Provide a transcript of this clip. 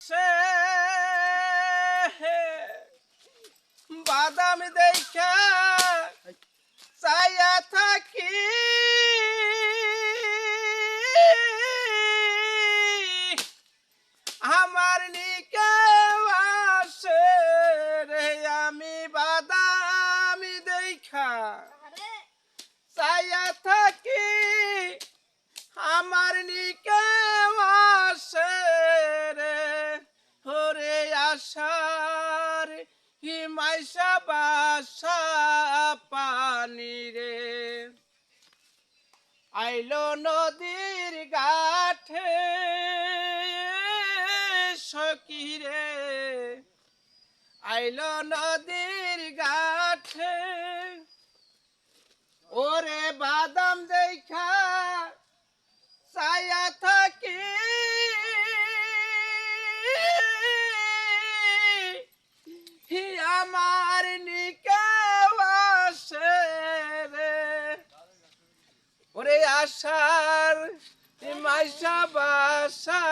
সে বাদাম দেখা চাইয়া থাকি আমার নিকে আসে রে আমি বাদাম দেখা চাইয়া থাকি আমার নিকে আসে রে হরে আশার হিমাইশা বাসা পানি রে আইলো নদীর গাঠে সখী রে আইলো নদীর গাঠে ওরে বাদাম দেখা চাইয়া থাকি আমার নিকে আসে রে ওরে আশার মাইশা বাসা